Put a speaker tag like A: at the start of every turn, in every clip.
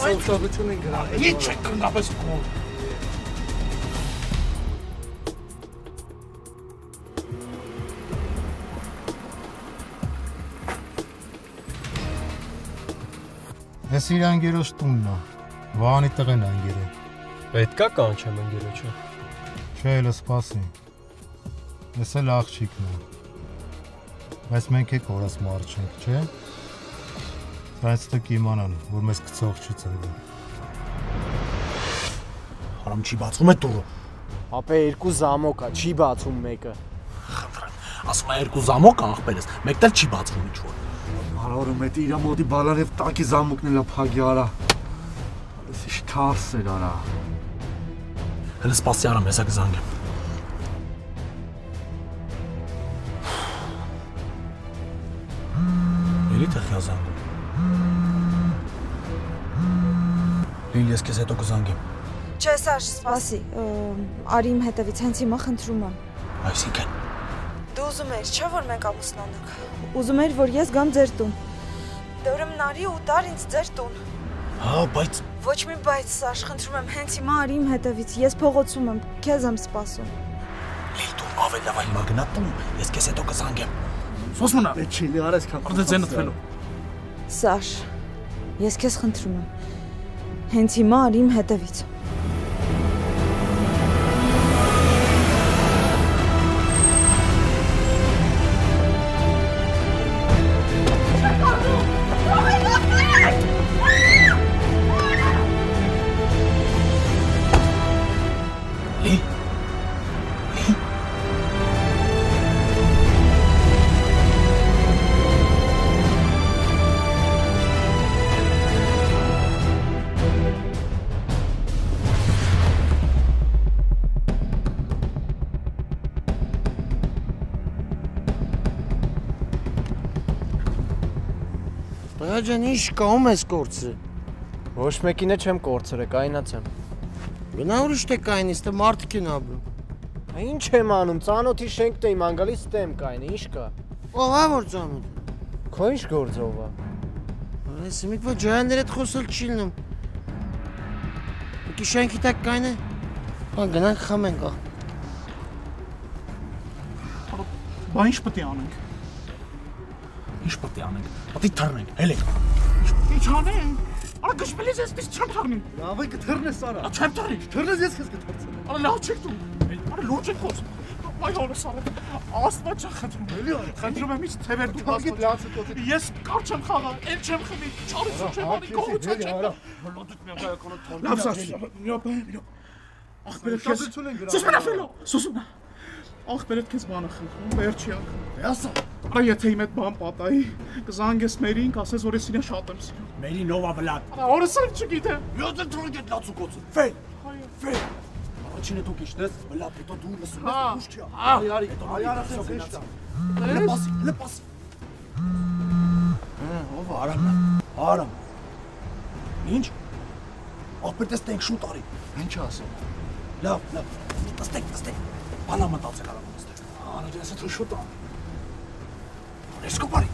A: Սոցիալություն են գրել։
B: Ինչ չեք կնապես կողմ։
C: Ես իր անգերոջ տունն է, Վահանի տղեն անգերը։
D: Պետքա կանչեմ ընկերոջը։
C: Չէ, էլ սպասի։ Ես էլ աղջիկն եմ։ Բայց մենք եք օրս մարդ չենք, չէ՞։ Բայց դուք իմանան, որ մեզ գցող չի ծնվում։
B: Արամ չի բացում է դուրը։
E: Ապե երկու զամոկ է, չի բացում մեկը։
B: Խնդրեմ, ասում է երկու զամոկ աղբերս, մեկն էլ չի բացվում ինչ-որ։
A: Արարում է իր մոտի բալանև տակի զամուկն էլ փագի արա։ Այս ինչ թարս էր արա։
B: Հələ սպասի արամ, հեսա կզանգեմ։ Էլի թե խյազանգում։ Լիլ, ես քեզ հետո կզանգեմ։
F: Չէ, Սաշ, սպասի, արի իմ հետևից, հենց հիմա խնդրում եմ։
B: Այսինքն։
F: Դու ուզում ես, չէ՞ որ մենք ամուսնանանք։ Ուզում ես, որ ես գամ ձեր տուն։ Դե ուրեմն արի ու տար ինձ ձեր տուն։
B: Հա, բայց
F: Ոչ մի բայց, Սաշ, խնդրում եմ, հենց հիմա արի իմ հետևից, ես փողոցում եմ, քեզ եմ սպասում։
B: Լիլ, դու ավելի լավ հիմա գնա տուն, ես քեզ հետո կզանգեմ։
A: Սոսմոնա, չի լի արես քան։
B: Արդեն ձեն ըթվելու։
F: Սաշ, ես քեզ խնդրում եմ, հենց հիմա արի իմ հետևից։
E: Ջան, ինչ կողմ ես կորցրել։ Ոչ մեկինը չեմ կորցրել, կայնացեմ։ Գնա ուրիշ թե կայնից, թե մարդիկ են ապրում։ Ինչ եմ անում, ծանոթի շենքն եմ անգալիս ստեմ կայնը, ինչ կա։ Ով է որ ծանոթ։ Քո ինչ գործով է։ Այս միտվա ջայաններ հետ խոսել չի լինում։ Եկի շենքի տակ կայնը։ Հա գնանք խմենք։
B: Բա ինչ պետք է անենք։ Ինչ պետք է անենք։ Պետք է թռնենք, հելեք։ Ինչ անենք։ Արա գշպելից ես դից չեմ թռնի։
A: Լավ է կթռնես արա։
B: Չեմ թռնի։
A: Թռնես ես քեզ կթռցնեմ։
B: Արա լավ չեք դու։ Արա լուրջ եք խոսում։ Այ օրս արա։ Աստված չեմ խնդրում։
A: Էլի արա։
B: Խնդրում եմ ինչ թևեր դու բացի։ Ես կարճ եմ խաղա, էլ չեմ խմի, չարից չեմ անի, գողություն չեմ։ Լոդուտ մի ակայականը թոն։ Լավ սա։ Ախպերդ քեզ։ Սոսմնա ֆելո, սոսմնա։ Ախպերդ քեզ բանը խնդրում, վերջի անգամ։ Դե ասա։ Արա եթե իմ այդ բան պատայի, կզանգես Մերին, կասես որ ես իրեն շատ եմ սիրում։ Մերին ով է վլադ։ Արա օրս էլ չգիտեմ։ Յոթը թրոք այդ լացուկոցը։ Ֆել։ Ֆել։ Առաջինը դու կիշնես, վլադ, հետո դու լսում ես ուշ չի։ Արի, արա սեշտա։ Լպասի։ Ով Արամն է։ Արամ։ Ինչ։ Ախպեր տեսնենք շուտ արի։
A: Ինչ ասում։
B: Լավ։ Տստեք։ Բանա մտածել արամ ստեղ։ Արա դες է շուտ ա։ Escopari.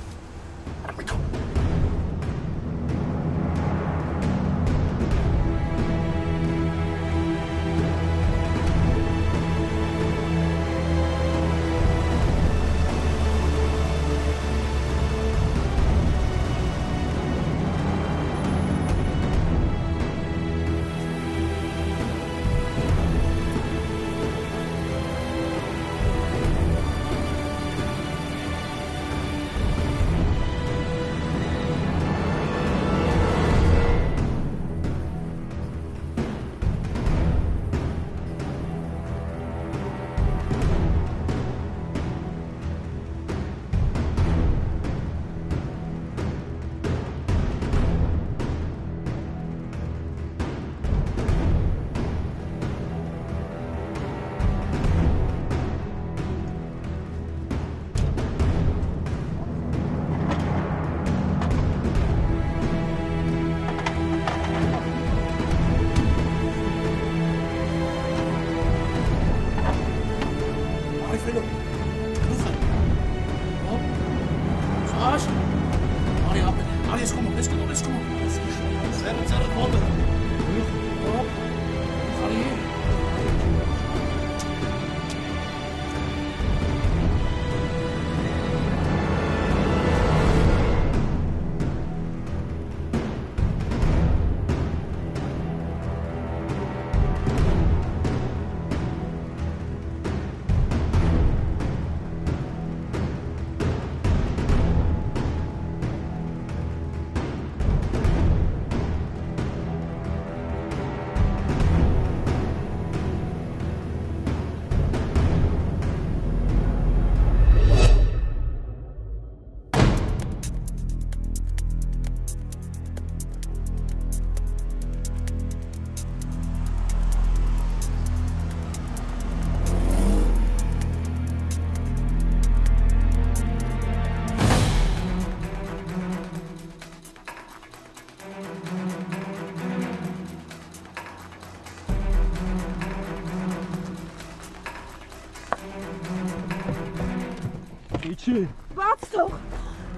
A: Իչի։
F: Բաց թող։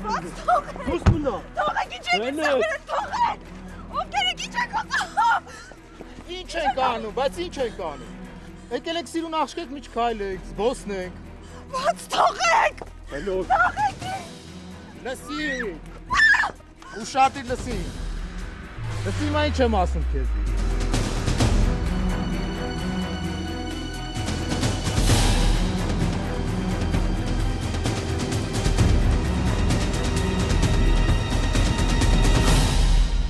F: Բաց թող։
A: Դուս մնա։
F: Թողեք ինչ եք սաղերը թողեք։ Ովքեր եք ինչ եք անում։
E: Ինչ ենք անում, բայց ինչ ենք անում։ Եկել եք սիրուն աղջկեք միջ քայլեք, զբոսնենք։
F: Բաց թողեք։
A: Հելո։
F: Թողեք։
E: Լսի։ Ուշադիր լսի։ Լսի մա ինչ եմ ասում քեզ։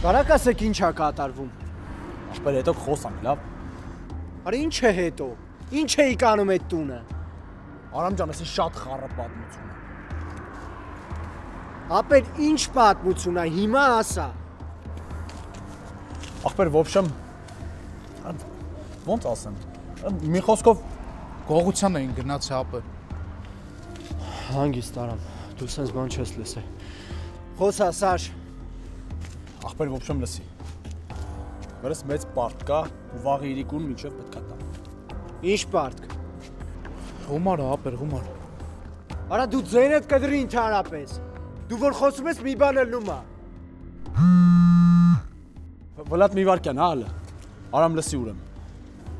G: Կարակ ասեք ինչ է կատարվում։
E: Ախպեր հետո խոսանք, լավ։
G: Արա ինչ է հետո։ Ինչ էիք անում այդ տունը։
E: Արամ ջան, ասի շատ խառը պատմություն է։
G: Ապեր ինչ պատմություն է, հիմա ասա։
E: Ախպեր, ոբշեմ ոնց ասեմ։ Մի խոսքով գողության էին գնաց հապը։
G: Հանգիստ Արամ, դու սենց բան չես լսել։ Խոսա, Սաշ։
E: Ախպեր ոբշեմ լսի։ Վերս մեծ պարտք կա ու վաղ իրիկուն մինչև պետքա տա։
G: Ինչ պարտք։
E: Հումար ապեր, հումար։
G: Արա դու ձենդ կդրի ընդհանրապես։ Դու որ խոսում ես մի բան ելնում է։
E: Վլատ մի վարքյան, հա հələ։ Արամ լսի ուրեմն։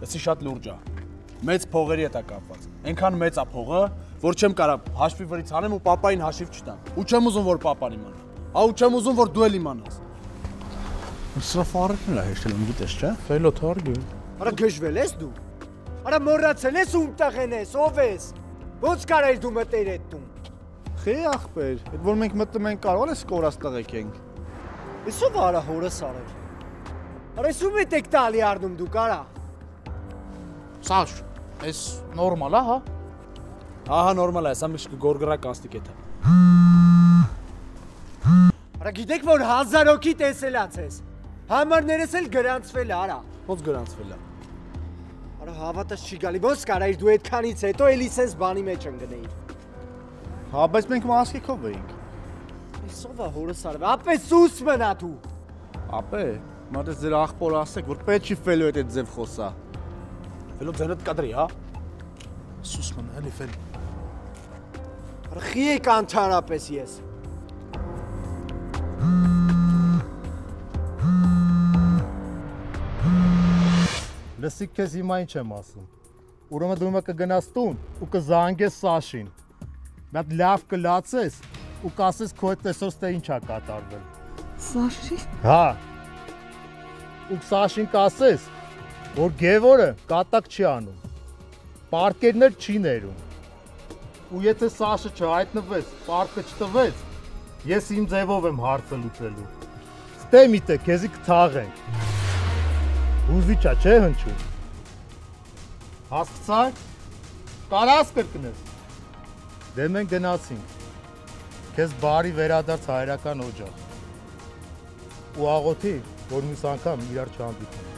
E: Լսի շատ լուրջ է։ Մեծ փողերի հետ է կապված։ Այնքան մեծ է փողը, որ չեմ կարող հաշվի վրից անեմ ու պապային հաշիվ չտամ։ Ու չեմ ուզում որ պապան իմանա։ Ու չեմ ուզում որ դու էլ իմանաս։ Սա ֆարակն է հեշտել, գիտես, չէ՞։ Ֆելո թարգի։
G: Արա գժվել ես դու։ Արա մոռացել ես ում տղեն ես, ով ես։ Ոնց կարայր դու մտեր այդ տուն։
E: Խի ախպեր, այդ որ մենք մտնում ենք կարող ես կորած տղեկ ենք։
G: Եսով արա հորս արել։ Արա եսում եք տալի առնում դու կարա։
E: Սաշ, էս նորմալ է, հա։ Ահա նորմալ է, սա միշտ գորգրա կանստիկ է։
G: Արա գիտեք որ 1000 հոգի տեսելած ես։ Համարներս էլ գրանցվել է, արա։
E: Ոնց գրանցվել է։
G: Արա հավատաս չի գալի, ոնց կարայր դու այդքանից հետո էլի սենց բանի մեջ ընկնեիր։
E: Հա, բայց մենք մասկիկով էինք։
G: Եսով է հորս արվել, ապե սուս մնա դու։
E: Ապե, մատես ձեր աղբորը ասեք, որ պետք չի ֆելո հետ այդ ձև խոսա։ Ֆելո ձենդ կադրի, հա։ Սուս մնա, էլի ֆել։
G: Արա խի եք անթարապես ես։
C: Լսի քեզ հիմա ինչ եմ ասում։ Ուրեմն դու հիմա կգնաս տուն ու կզանգես Սաշին։ Մատ լավ կլացես ու կասես քո հետ այսօր ստե ինչ է կատարվել։
F: Սաշի։
C: Հա։ Ու Սաշին կասես, որ Գևորը կատակ չի անում։ Պարկերներ չի ներում։ Ու եթե Սաշը չհայտնվեց, պարկը չտվեց, ես իմ ձևով եմ հարցը լուծելու։ Ստե միտը քեզի կթաղենք։ Հուզիչա չէ հնչում։ Հասկացա՞ք։ Կարաս կրկնես։ Դե մենք գնացինք։ Քեզ բարի վերադարձ հայրական օջախ։ Ու աղոթի, որ մյուս անգամ իրար չհանդիպենք։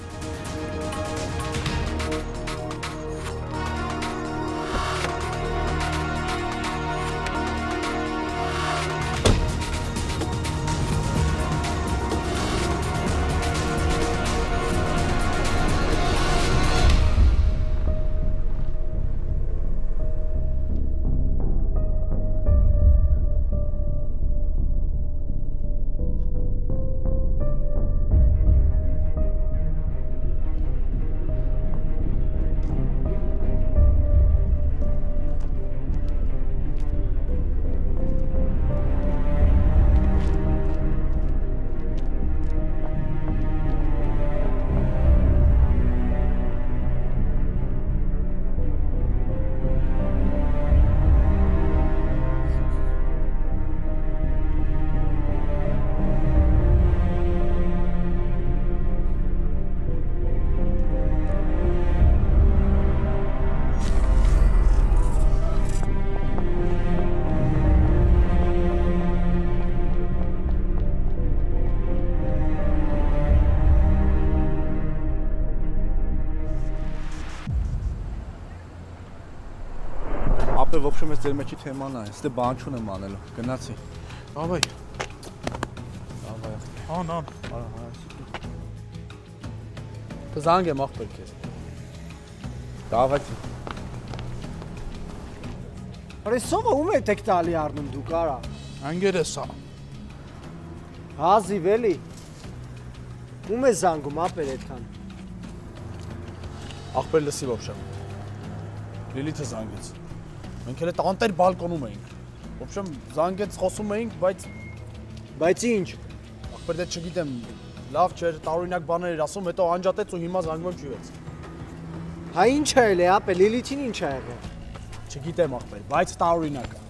A: հիշում ես ձեր մեջի թեման է, ստե բան չունեմ անելու, գնացի։
B: Davay.
A: Davay.
B: An.
A: Կզանգ եմ աղբեր քեզ։ Դավայցի։
G: Արե սովը ում է տեք տալի առնում դուք արա։
B: Անգերես է։
G: Հազիվ էլի։ Ում է զանգում ապեր այդքան։
B: Աղբեր լսի ոբշեմ։ Լիլիթը զանգեց։ Մենք էլ տանտեր բալկոնում էինք։ Ոբշեմ զանգեց խոսում էինք,
G: Բայց ինչ։
B: աղբեր դե չգիտեմ, լավ չէր, տարօրինակ բաներ էր ասում, հետո անջատեց ու հիմա զանգում եմ ջուրեց։
G: Հա ինչ է էլի ապե Լիլիթին ինչ է եղել։
B: Չգիտեմ աղբեր, բայց տարօրինակ է։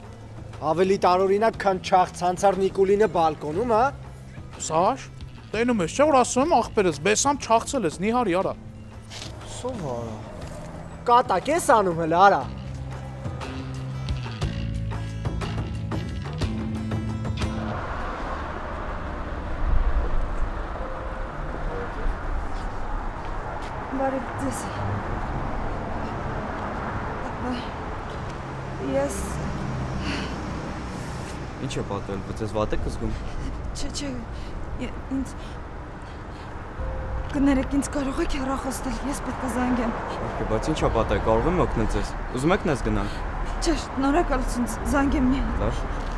G: Ավելի տարօրինակ քան չաղ ցանցար Նիկոլինը բալկոնում, հա։
B: Սաշ, տենում ես, չէ՞ որ ասում եմ աղբերս, բեսամ չաղցել ես, նիհարի արա։
G: Սով արա։ Կատակ ես անում հələ արա։
F: Բարի ձեզ։ Ես
H: Ինչ է պատվել, բայց ես վատ եք զգում։
F: Չէ, ինձ կներեք, ինձ կարող եք հեռախոսել, ես պետք է զանգեմ։
H: Իհարկե, բայց ինչ է պատվել, կարող եմ օգնել ձեզ։ Ուզում եք ներս գնալ։
F: Չէ, շնորհակալություն, զանգեմ մի հատ։
H: Լավ։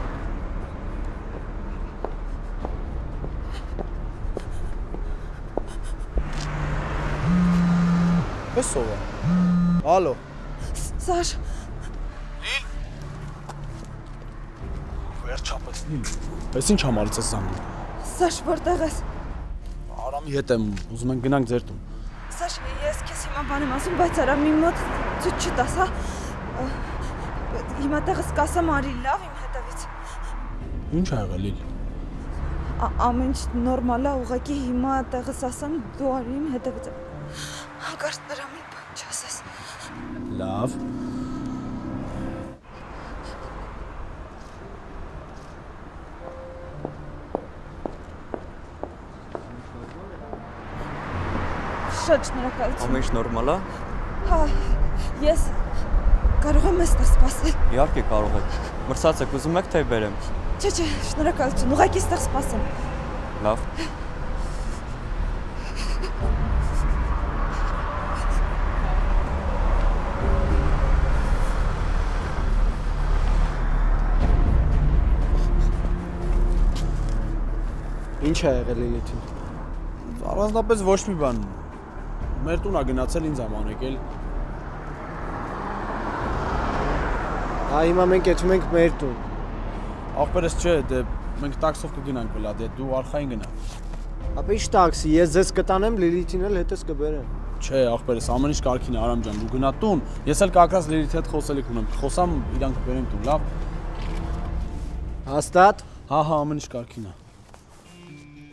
B: Էս ով է։ Ալո։
F: Սաշ,
B: Վերջապես Նիլ։ Էս ինչ համարից ես զանգում։
F: Սաշ, որտեղ ես։
B: Արամի հետ եմ, ուզում ենք գնանք ձեր տուն։
F: Սաշ, ես քեզ հիմա բան եմ ասում, բայց Արամի մոտ ցույց չտաս, հա։ Հիմա տեղս կասեմ արի լավ իմ հետևից։
B: Ինչ ա եղել Լիլ։
F: Ամեն ինչ նորմալ է, ուղղակի հիմա տեղս ասեմ, դու արի իմ հետևից։ Հանկարծ Արամին բան չասես։
B: Լավ։
F: Շատ շնորհակալություն։
H: Ամեն ինչ նորմալ է։
F: Հա, ես կարող եմ այստեղ սպասել։
H: Իհարկե կարող եք։ Մրցած եք, ուզում եք թե բերեմ։
F: Չէ, շնորհակալություն, ուղղակի այստեղ սպասեմ։
H: Լավ։
G: Ինչ է եղել Լիլիթին։
B: Առանձնապես ոչ մի բան։ Մեր տուն ա գնացել ինձ ամ անեկել։
G: Հա հիմա մենք եթում ենք մեր տուն։
B: Աղբերս չէ, դե մենք տաքսով կգնանք վլա, դե դու արխային գնա։
G: Ապա ի՞նչ տաքսի, ես ձեզ կտանեմ, Լիլիթին էլ հետս կբերեմ։
B: Չէ, աղբերս, ամեն ինչ կարգին է Արամ ջան, դու գնա տուն։ Ես էլ կակրած Լիլիթի հետ խոսելիք ունեմ, խոսամ իրանք բերեմ տուն, լավ։
G: Հաստատ։
B: Հա, ամեն ինչ կարգին է։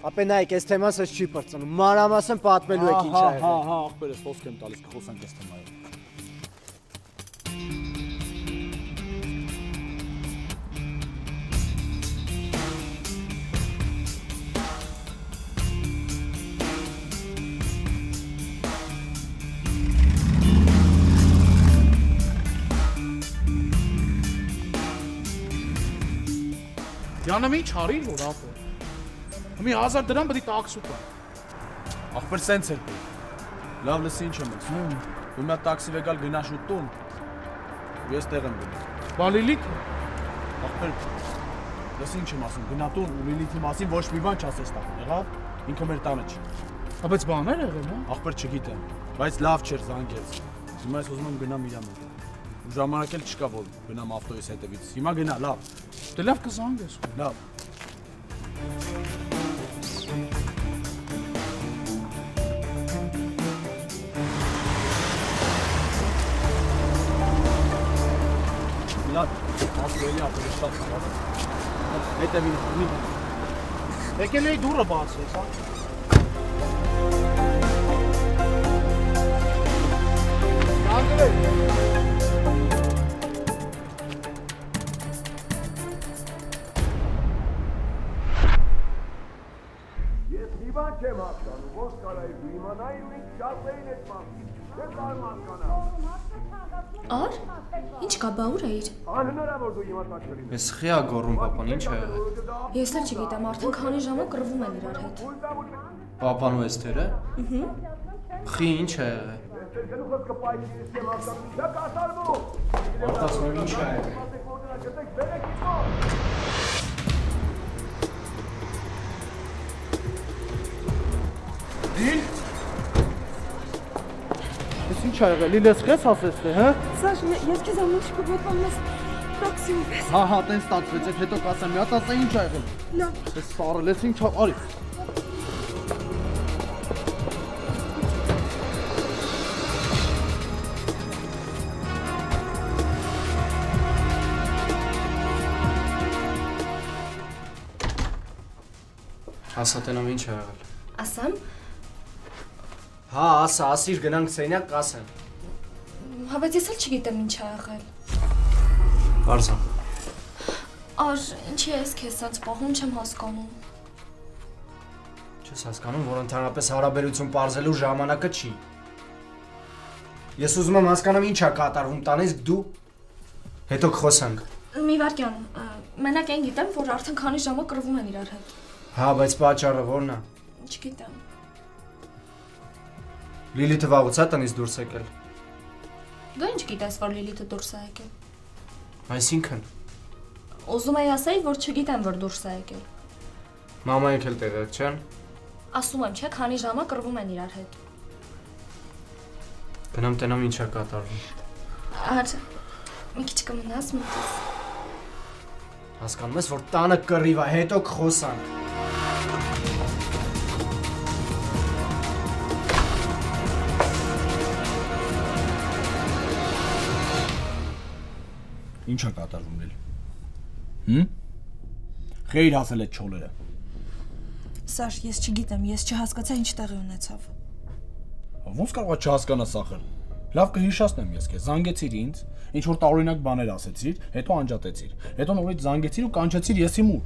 G: Ապա նայեք, այս թեման սս չի բրծնում։ Մանրամասն պատմելու եք ինչ ա եղել։
B: Հա, աղբերս, խոսք եմ տալիս, կխոսանք այս թեմայով։ Յանամ ինչ արիր որ ապո։ Մի 1000 դրամ պետք է տաքսու տա։ Ախպեր սենց էր։ Լավ լսի ինչ եմ ասում։ Դու մի հատ տաքսի վեկալ գնա շուտ տուն։ Ես տեղ եմ գնում։ Բա Լիլիթ։ Ախպեր լսի ինչ եմ ասում, գնա տուն ու Լիլիթի մասին ոչ մի բան չասես տա, եղավ։ Ինքը մեր տանը չի։ Բայց բաներ եղել, հա։ Ախպեր չգիտեմ, բայց լավ չէր զանգեց։ Հիմա ես ուզում եմ գնամ իր մոտ։ Ժամանակ էլ չկա որ գնամ ավտոյիս հետևից։ Հիմա գնա, լավ։ Դե լավ կզանգես։ Լավ։ Լավ, ասելի ապրի շատ լավ։ Հետևին մի։ Եկել էի դուրը բացես, հա։ Անգլեր։
I: Ես հիվանդ չեմ հասկանում, ոնց կարայի դու իմանայի ու ինչ շատ էին այդ մարդիկ։ Ար, ինչ կա, բաուր էիր։
E: Ես խիա գոռում պապան, ինչ ա եղել։
I: Ես էլ չգիտեմ, արդեն քանի ժամը կռվում են իրար հետ։
E: Պապան ու Էսթերը։ Խի ինչ ա եղել։ Արտասնոր ինչ ա եղել։ Լիլ։ Ես ինչ ա եղել, Լիլ, ես քեզ ասես թե, հա։
F: Սաշ, ես քեզ ամուր չկոպոտվում ես տաքսի ուպես։
E: Հա, տենց ստացվեց, այդ հետո կասեմ, մի հատ ասա ինչ ա եղել։
F: Լավ։
E: Ես սարել, ես ինչ ա, արի։ Ասա տենամ ինչ ա եղել։
I: Ասամ։
E: Հա, ասա, ասիր գնանք սենյակ կասեմ։
I: Հա, բայց ես էլ չգիտեմ ինչ ա եղել։
E: Արզա։
I: Ար, ինչի ես քեզ սած պահում չեմ հասկանում։
E: Չես հասկանում, որ ընդհանրապես հարաբերություն պարզելու ժամանակը չի։ Ես ուզում եմ հասկանամ ինչ ա կատարվում տանից դու հետո կխոսանք։
I: Մի վարքյան, մենակ այն գիտեմ, որ արդեն քանի ժամը կռվում են իրար հետ։
E: Հա, բայց պատճառը ո՞րն է։
I: Չգիտեմ։
E: Լիլիթը վաղուց է տնից դուրս եկել։
I: Դու ինչ գիտես, որ Լիլիթը դուրս է եկել։
E: Այսինքն։
I: Ուզում էի ասեի, որ չգիտեմ, որ դուրս է եկել։
E: Մամայինք էլ տեղյակ չեն։
I: Ասում եմ, չէ, քանի ժամը կռվում են իրար հետ։
E: Գնամ տենամ ինչ ա կատարվում։
I: Ար, մի քիչ կմնաս մտես։
E: Հասկանում ես, որ տանը կռիվ է, հետո կխոսանք։
B: Ինչ ա կատարվում Լիլ։ Խեյր հասել այդ չոլերը։
F: Սաշ, ես չգիտեմ, ես չհասկացա ինչ տեղի ունեցավ։
B: Ոնց կարող է չհասկանաս ախր։ Լավ կհիշացնեմ ես քեզ, զանգեցիր ինձ, ինչ որ տարօրինակ բաներ ասեցիր, հետո անջատեցիր։ Հետո նորից զանգեցիր ու կանչեցիր ես իմ ուր։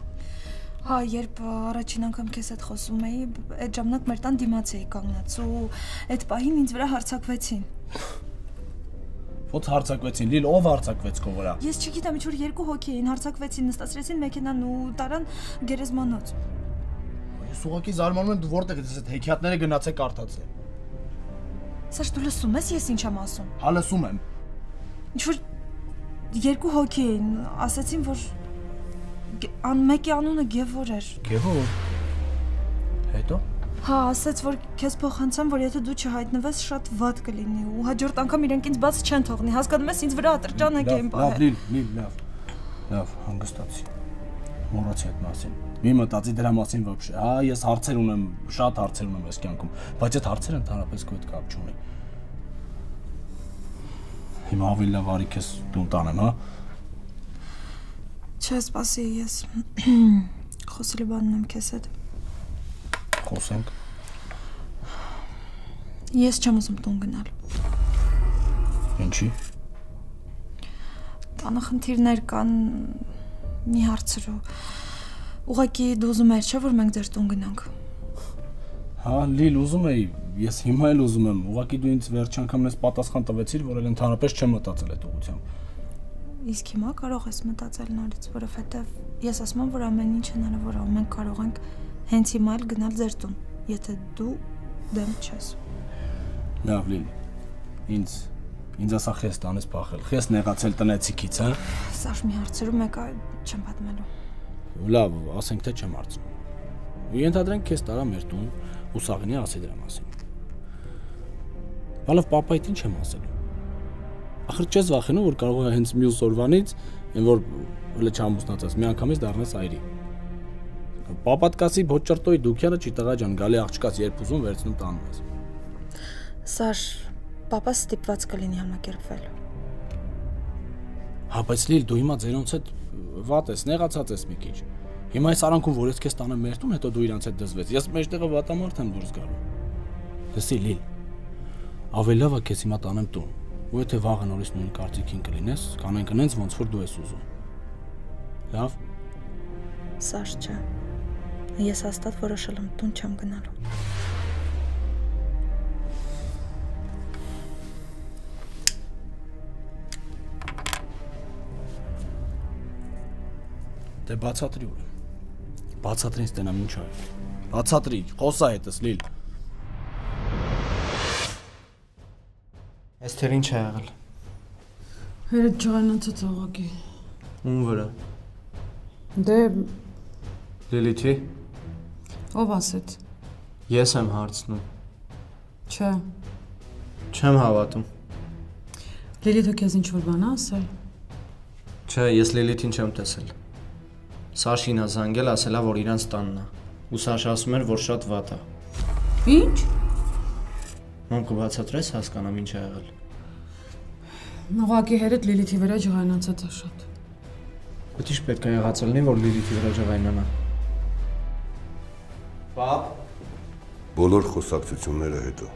F: Հա, երբ առաջին անգամ քեզ հետ խոսում էի, այդ ժամանակ մեր տան դիմաց էի կանգնած ու այդ պահին ինձ վրա հարձակվեցին։
B: Ոնց հարձակվեցին, Լիլ, ով հարձակվեց քո վրա։
F: Ես չգիտեմ, ինչ որ երկու հոգի էին, հարձակվեցին, նստացրեցին մեքենան ու տարան գերեզմանոց։
B: Ես ուղղակի զարմանում եմ դու որտեղ ես այդ հեքիաթները գնացեք կարդացել։
F: Սաշ, դու լսում ես ես ինչ եմ ասում։
B: Հա լսում եմ։
F: Ինչ որ երկու հոգի էին, ասացին, որ մեկի անունը Գևոր էր։
B: Գևոր։ Հետո։
F: Հա, ասաց, որ քեզ փոխանցեմ, որ եթե դու չհայտնվես, շատ վատ կլինի ու հաջորդ անգամ իրենք ինձ բաց չեն թողնի։ Հասկանում ես, ինձ վրա ատրճանակ էին պահել։
B: Լավ, Լիլ, լավ, հանգստացի։ Մոռացի այդ մասին։ Մի մտածի դրա մասին вообще։ Հա, ես հարցեր ունեմ, շատ հարցեր ունեմ այս կյանքում, բայց այդ հարցերը ընդհանրապես քո հետ կապ չունի։ Հիմա ավելի լավ արի քեզ տուն տանեմ, հա։
F: Չէ, սպասի, ես խոսելու բան ունեմ քեզ հետ։
B: Խոսենք։
F: Ես չեմ ուզում տուն գնալ։
B: Ինչի։
F: Տանը խնդիրներ կան, մի հարցրու։ Ուղղակի դու ուզում ես, չէ՞ որ մենք ձեր տուն գնանք։
B: Հա, Լիլ, ուզում էի, ես հիմա էլ ուզում եմ, ուղղակի դու ինձ վերջ անգամ ես պատասխան տվեցիր, որ էլ ընդհանրապես չեմ մտածել այդ ուղղությամբ։
F: Իսկ հիմա կարող ես մտածել նորից, որովհետև ես ասում եմ, որ ամեն ինչ հնարավոր է, մենք կարող ենք հենց հիմա էլ գնալ ձեր տուն, եթե դու դեմ չես։
B: Լավ, Լիլ, ինձ ասա խես տանես փախել, խես նեղացել տնեցիքից, հա։
F: Սաշ, մի հարցրու մեկը չեմ պատմելու։
B: Լավ, ասենք թե չեմ հարցնում։ Ու ենթադրենք քեզ տարա մեր տուն ու Սաղինի ասի դրա մասին։ Բալով պապայիդ ինչ եմ ասելու։ Ախր չես վախենում, որ կարող է հենց մյուս օրվանից, այն որ հələ չամուսնացած, մի անգամից դառնաս այրի։ Պապատ կասի բոճրտոյի դուքյանը չի տղա ջան, գալի աղջկաս երբ ուզում վերցնում տանում ես։
F: Սաշ, պապաս ստիպված կլինի համակերպվել։
B: Հա, բայց Լիլ, դու հիմա ձերոնց հետ վատ ես, նեղացած ես մի քիչ։ Հիմա այս արանքում որ ես քեզ տանեմ մեր տուն, հետո դու իրանց հետ դզվեց։ Ես մեջտեղը վատամարդ եմ դուրս գալու։ Լսի, Լիլ, ավելի լավ է քեզ հիմա տանեմ տուն։ Ու եթե վաղը նորից նույն կարծիքին կլինես, կանենք այնց ոնց որ դու ես ուզում։ Լավ։
F: Սաշ, չէ։ Ես հաստատ որոշել եմ տուն չեմ գնալու։
B: Դե բացատրի ուրեմն։ Բացատրի ինձ տենամ ինչ արել։ Բացատրի, խոսա հետս լիլ։
E: Էստեր ինչ է եղել։
J: Հերդ ջղայնացած աղագի։
E: Ում վրա։
J: Դե
E: Լիլիթի։
J: ով ասեց։
E: Ես եմ հարցնում։
J: Չէ։
E: Չեմ հավատում։
J: Լիլիթը քեզ ինչ-որ բան է ասել։
E: Չէ, ես Լիլիթին չեմ տեսել։ Սաշին է զանգել, ասելա, որ իրանց տանն է։ Ու Սաշը ասում էր, որ շատ վատ է։
J: Ինչ։
E: Ում կբացատրես, հասկանամ ինչ է եղել։
J: Ուղղակի հերդ Լիլիթի վրա ջղայնացած է շատ։
E: Բայց ինչ պետք է եղած լինի, որ Լիլիթի վրա ջղայնանա։ Պապ։
K: Բոլոր խոսակցությունները հետո։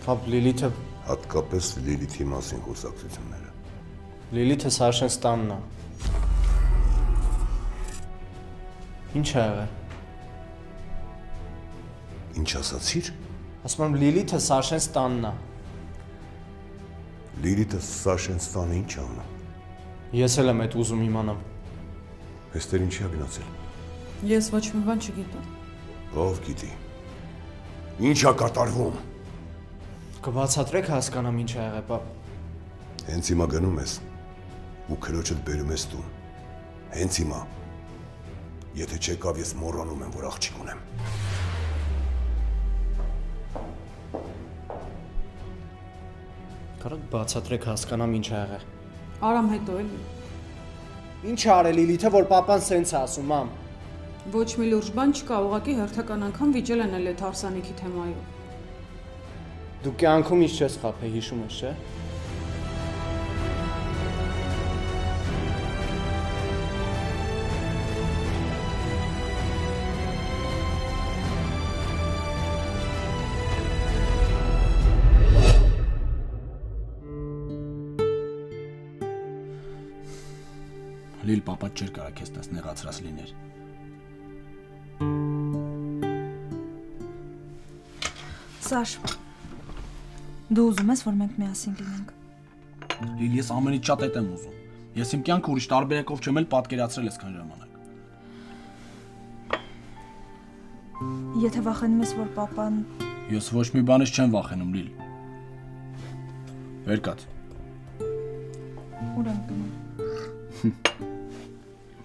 E: Պապ, Լիլիթը։
K: Հատկապես Լիլիթի մասին խոսակցությունները։
E: Լիլիթը Սաշենց տանն է։ Ինչ է եղել։
K: Ինչ ասացիր։
E: Ասում եմ Լիլիթը Սաշենց տանն է։
K: Լիլիթը Սաշենց տանը ինչ է անում։
E: Ես էլ եմ այդ ուզում իմանամ։
K: Էստեր ինչի է գնացել։
J: Ես ոչ մի բան չգիտեմ։
K: Ով գիտի։ Ինչ է կատարվում։
E: Կբացատրեք հասկանամ ինչ է եղել, պապ։
K: Հենց հիմա գնում ես ու քրոջդ բերում ես տուն։ Հենց հիմա։ Եթե չեկավ, ես մոռանում եմ, որ աղջիկ ունեմ։
E: Կարո՞ղ բացատրեք հասկանամ ինչ է եղել։
J: Արամ հետո էլի։
E: Ինչ է արել Լիլիթը, որ պապան սենց է ասում, մամ։
J: Ոչ մի լուրջ բան չկա, ուղղակի հերթական անգամ վիճել են էլ այդ հարսանիքի թեմայով։
E: Դու կյանքում ինչ չես խաբել, հիշում ես, չէ՞։
B: Լիլ պապա չէր կարա քեզ տես նեղացրած լիներ։
F: Սաշ, դու ուզում ես, որ մենք միասին լինենք։
B: Լիլ, ես ամենից շատ էդ եմ ուզում։ Ես իմ կյանքը ուրիշ տարբերակով չեմ էլ պատկերացրել այսքան ժամանակ։
F: Եթե վախենում ես, որ պապան…
B: Ես ոչ մի բանից չեմ վախենում, Լիլ։ Վեր կաց։
F: Ուր ենք գնում։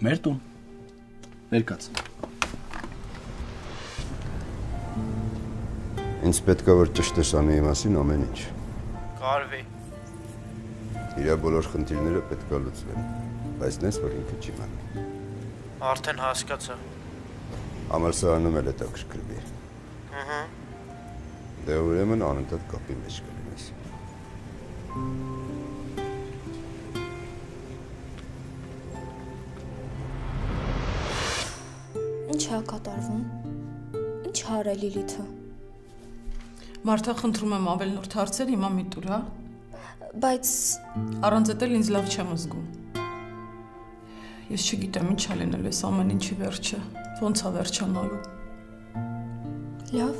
B: Մեր տուն։ Վեր կաց։
K: Ինձ պետք է որ ճշտես անեի մասին ամեն ինչ։
E: Կարվի։
K: Իրա բոլոր խնդիրները պետք է լուծվեն, բայց նես որ ինքը չի մանի։
E: Արդեն հասկացա։
K: Համալսարանում էլ հետաքրքրվի։
E: Ահա։
K: Դե ուրեմն անընդհատ կապի մեջ կլինես։
I: Ինչ է կատարվում։ Ինչ արել Լիլիթը։
J: Մարդա խնդրում եմ ավելնորդ հարցեր հիմա մի տուր, հա։
I: Բայց
J: առանց էդ էլ ինձ լավ չեմ զգում։ Ես չգիտեմ ինչ ա լինել այս ամեն ինչի վերջը, ոնց ա վերջանալու։
I: լավ։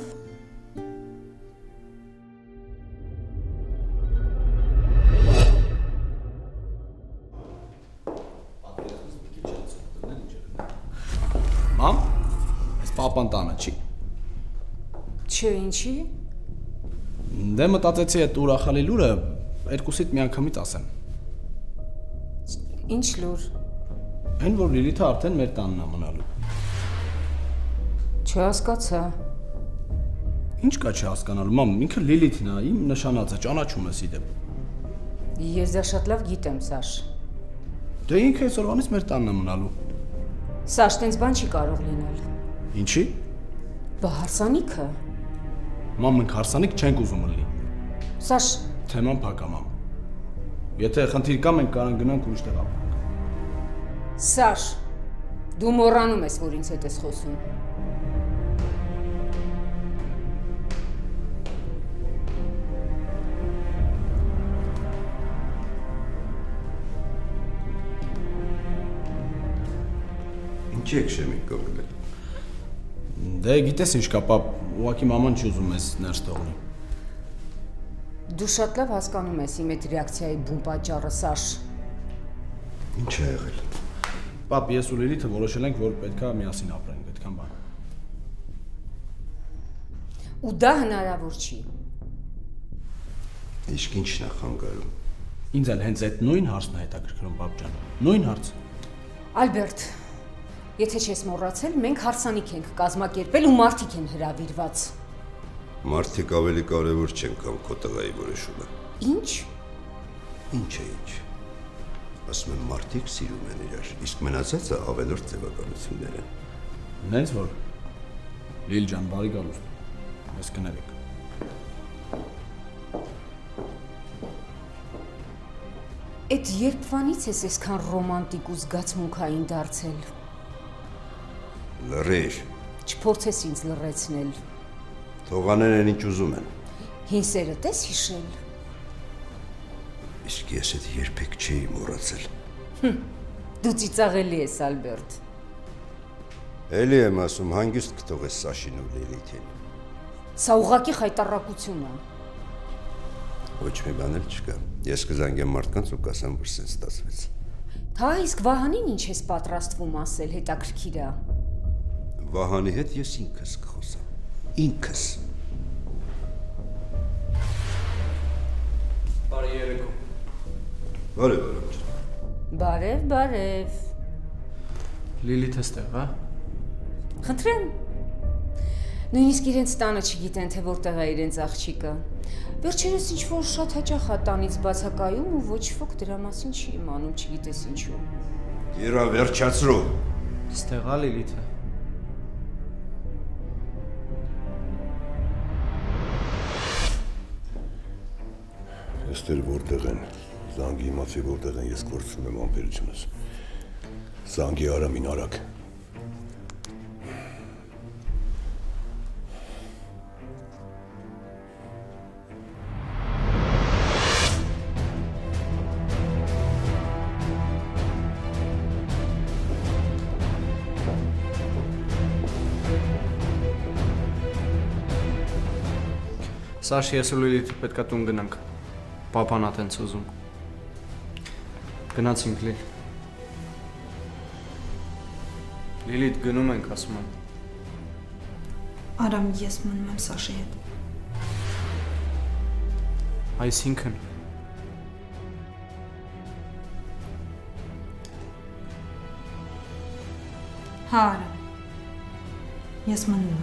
B: Մամ, այս պապան տանը չի։
J: Չէ, ինչի։
B: Դե մտածեցի այդ ուրախալի լուրը երկուսիդ միանգամից ասեմ։
J: Ինչ լուր։
B: Այն որ Լիլիթը արդեն մեր տանն է մնալու։
J: Չհասկացա։
B: Ինչ կա չհասկանալու, մամ, ինքը Լիլիթն է, իմ նշանածը, ճանաչում ես իդեպ։
J: Ես դա շատ լավ գիտեմ, Սաշ։
B: Դե ինքը այսօրվանից մեր տանն է մնալու։
J: Սաշ, տենց բան չի կարող լինել։
B: Ինչի։
J: Բա հարսանիքը։
B: Մամ, մենք հարսանիք չենք ուզում լի։
J: Սաշ,
B: թեման փակա, մամ։ Եթե խնդիր կա, մենք կարող գնանք ուրիշ տեղ ապրենք։
J: Սաշ, դու մոռանում ես, որ ինձ հետ ես խոսում։
K: Ինչի եք շեմիկ կողմել։
B: Դե գիտես ինչ կա, պապ, ուղղակի մաման չի ուզում ես ներս թողնի։
J: Դու շատ լավ հասկանում ես իմ այդ ռեակցիայի բուն պատճառը, Սաշ։
K: Ինչ է եղել։
B: Պապ, ես ու Լիլիթը որոշել ենք, որ պետքա միասին ապրենք, այդքան բան։
L: Ու դա հնարավոր չի։
K: Իսկ ի՞նչն է խանգարում։
B: Ինձ էլ հենց այդ նույն հարցն է հետաքրքրում, պապ ջան։ Նույն հարցը։
L: Ալբերտ, եթե չես մոռացել, մենք հարսանիք ենք կազմակերպել ու մարդիկ են հրավիրված։
K: Մարդիկ ավելի կարևոր չեն, քան քո տղայի որոշումը։
L: Ինչ։
K: Ինչ է ինչ։ Ասում եմ, մարդիկ սիրում են իրար, իսկ մնացածը ավելորդ ձևականություններ են։
B: Նենց որ Լիլ ջան, բարի գալուստ։ Ես կներեք։
L: Այդ երբվանից ես այսքան ռոմանտիկ ու զգացմունքային դարձել։
K: Լռիր։
L: Չփորձես ինձ լռեցնել։
K: Թող անեն են ինչ ուզում են։
L: Հին սերդ ես հիշել։
K: Իսկ ես այդ երբեք չէի մոռացել։
L: Դու ծիծաղելի ես, Ալբերտ։
K: Էլի եմ ասում, հանգիստ կթողես Սաշին ու Լիլիթին։
L: Սա ուղղակի խայտառակություն է։
K: Ոչ մի բան էլ չկա։ Ես կզանգեմ մարդկանց ու կասեմ, որ սենց ստացվեց։
L: Թա իսկ Վահանին ինչ ես պատրաստվում ասել, հետաքրքիր է։
K: Վահանի հետ ես ինքս կխոսամ։ Ինքս։
H: Բարի երեկո։
K: Բարև։
L: Բարև։
H: Լիլիթ էստեղ, հա։
L: Խնդրեմ։ Նույնիսկ իրենց տանը չգիտեն, թե որտեղ է իրենց աղջիկը։ Վերջերս ինչ-որ շատ հաճախ է տանից բացակայում ու ոչ ոք դրա մասին չի իմանում, չգիտես ինչու։
K: Իրա վերջացրու։
H: Ստեղ է Լիլիթը։
K: Էստեր որտեղ են։ Զանգի իմացի որտեղ են, ես կորցնում եմ ամպերությունս։ Զանգի Արամին արագ։
H: Սաշ, ես ու Լիլիթը պետքա տուն գնանք։ Պապան ա տենց ուզում։ Գնացինք Լիլ։ Լիլիթ, գնում ենք, ասում եմ։
F: Արամ, ես մնում եմ Սաշի հետ։
H: Այսինքն։
F: Հա, Արամ։ Ես մնում եմ։